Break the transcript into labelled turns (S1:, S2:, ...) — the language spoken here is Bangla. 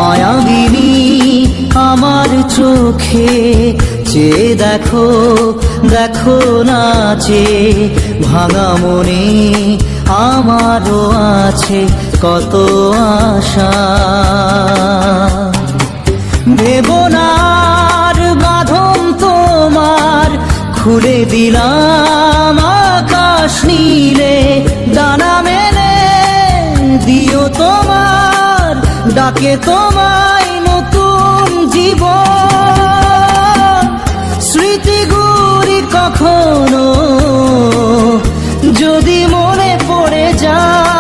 S1: মায়াবিনী আমার চোখে চেয়ে দেখো, দেখো নাচে ভাঙা মনে আমারও আছে কত আশা। ভেবনার বাঁধন তোমার খুলে দিলাম আকাশ নীলে, ডানা মেলে দিও তোমার ডাকে তোমায় নতুন জীবন। স্মৃতিগুলি কখনো যদি মনে পড়ে যায়